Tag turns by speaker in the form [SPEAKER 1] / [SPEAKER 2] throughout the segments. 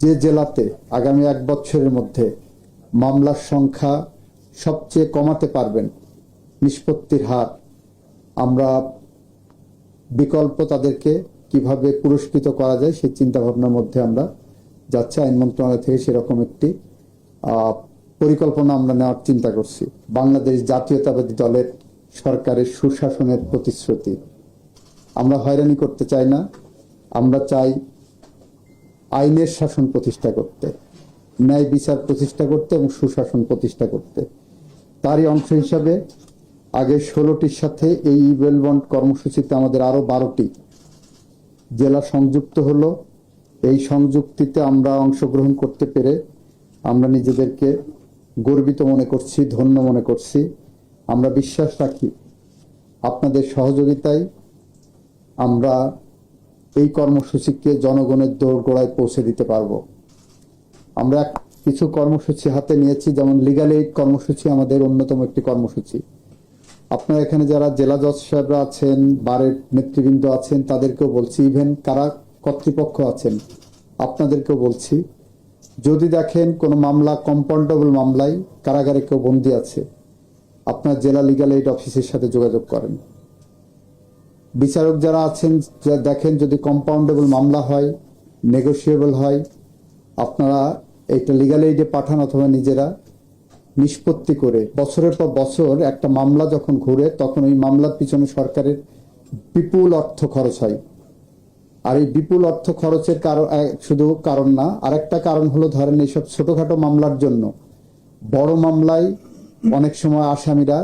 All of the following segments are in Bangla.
[SPEAKER 1] যে জেলাতে আগামী 1 বছরের মধ্যে মামলার সংখ্যা সবচেয়ে কমাতে পারবেন, নিষ্পত্তির হার, আমরা বিকল্প তাদেরকে কিভাবে পুরস্কৃত করা যায় সেই চিন্তা ভাবনার মধ্যে আমরা যাচ্ছি। আইন মন্ত্রণালয় থেকে সেরকম একটি পরিকল্পনা আমরা নেওয়ার চিন্তা করছি। বাংলাদেশ জাতীয়তাবাদী দলের সরকারের সুশাসনের প্রতিশ্রুতি। আমরা হয়রানি করতে চাই না, আমরা চাই আইনের শাসন প্রতিষ্ঠা করতে, ন্যায় বিচার প্রতিষ্ঠা করতে এবং সুশাসন প্রতিষ্ঠা করতে। তারই অংশ হিসাবে আগে 16টির সাথে এই ইবেল বন্ড কর্মসূচিতে আমাদের আরো 12টি জেলা সংযুক্ত হলো। এই সংযুক্তিতে আমরা অংশগ্রহণ করতে পেরে আমরা নিজেদেরকে গর্বিত মনে করছি, ধন্য মনে করছি। আমরা বিশ্বাস রাখি আপনাদের সহযোগিতায় আমরা এই কর্মসূচিকে জনগণের দোরগোড়ায় পৌঁছে দিতে পারবো। আমরা কিছু কর্মসূচি হাতে নিয়েছি, যেমন লিগ্যাল এইড কর্মসূচি আমাদের অন্যতম একটি কর্মসূচি। আপনারা এখানে যারা জেলা জজ সাহেবরা আছেন, বারের নেতৃবৃন্দ আছেন, তাদেরকেও বলছি, ইভেন কারা কর্তৃপক্ষ আছেন আপনাদেরকেও বলছি, যদি দেখেন কোনো মামলা কম্পাউন্ডেবল মামলায় কারাগারে কেউ বন্দী আছে, আপনার জেলা লিগ্যাল এইড অফিসের সাথে যোগাযোগ করেন। বিচারক যারা আছেন, দেখেন যদি কম্পাউন্ডেবল মামলা হয়, নেগোশিয়েবল হয়, আপনারা এইটা লিগ্যাল এইডে পাঠান অথবা নিজেরা নিষ্পত্তি করে। বছরের পর বছর একটা মামলা যখন ঘুরে, তখন ওই মামলার পিছনে সরকারের বিপুল অর্থ খরচ হয়। আর এই বিপুল অর্থ খরচের কারণ শুধু কারণ না, আরেকটা কারণ হলো ধরেন এইসব ছোটখাটো মামলার জন্য বড় মামলায় অনেক সময় আসামিরা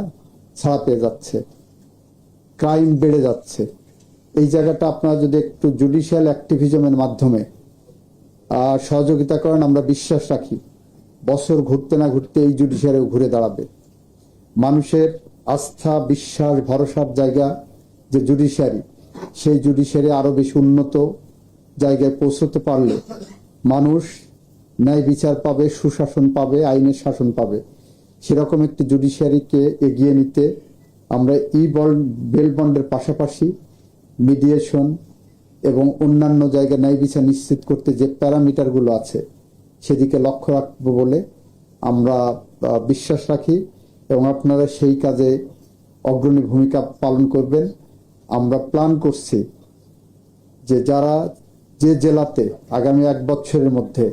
[SPEAKER 1] ছাড়া পেয়ে যাচ্ছে, ক্রাইম বেড়ে যাচ্ছে। এই জায়গাটা আপনারা যদি একটু জুডিশিয়াল অ্যাক্টিভিজমের মাধ্যমে সহযোগিতা করেন, আমরা বিশ্বাস রাখি বছর ঘুরতে না ঘুরতে এই জুডিশিয়ারিও ঘুরে দাঁড়াবে। মানুষের আস্থা, বিশ্বাস, ভরসার জায়গা যে জুডিশিয়ারি, সেই জুডিশিয়ারি আরো বেশি উন্নত জায়গায় পৌঁছতে পারলে মানুষ ন্যায় বিচার পাবে, সুশাসন পাবে, আইনের শাসন পাবে। সেরকম একটি জুডিশিয়ারিকে এগিয়ে নিতে আমরা বেল বন্ডের পাশাপাশি মিডিয়েশন এবং অন্যান্য জায়গায় ন্যায় বিচার নিশ্চিত করতে যে প্যারামিটারগুলো আছে সেদিকে লক্ষ্য রাখবো বলে আমরা বিশ্বাস রাখি এবং আপনারা সেই কাজে অগ্রণী ভূমিকা পালন করবেন। আমরা প্ল্যান করছি যে যারা যে জেলাতে আগামী 1 বছরের মধ্যে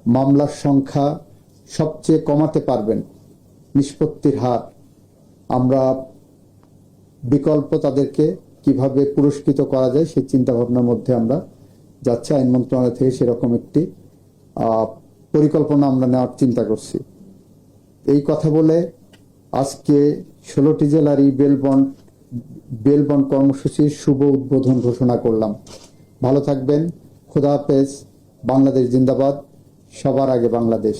[SPEAKER 1] মামলার সংখ্যা সবচেয়ে কমাতে পারবেন, নিষ্পত্তির হার, আমরা বিকল্প তাদেরকে কিভাবে পুরস্কৃত করা যায় সেই চিন্তা ভাবনার মধ্যে আমরা যাচ্ছি। আইন মন্ত্রণালয় থেকে সেরকম একটি পরিকল্পনা আমরা নেওয়ার চিন্তা করছি। এই কথা বলে আজকে 16টি জেলার এই বেল বন্ড কর্মসূচির শুভ উদ্বোধন ঘোষণা করলাম। ভালো থাকবেন, খোদা হাফেজ, বাংলাদেশ জিন্দাবাদ, সবার আগে বাংলাদেশ।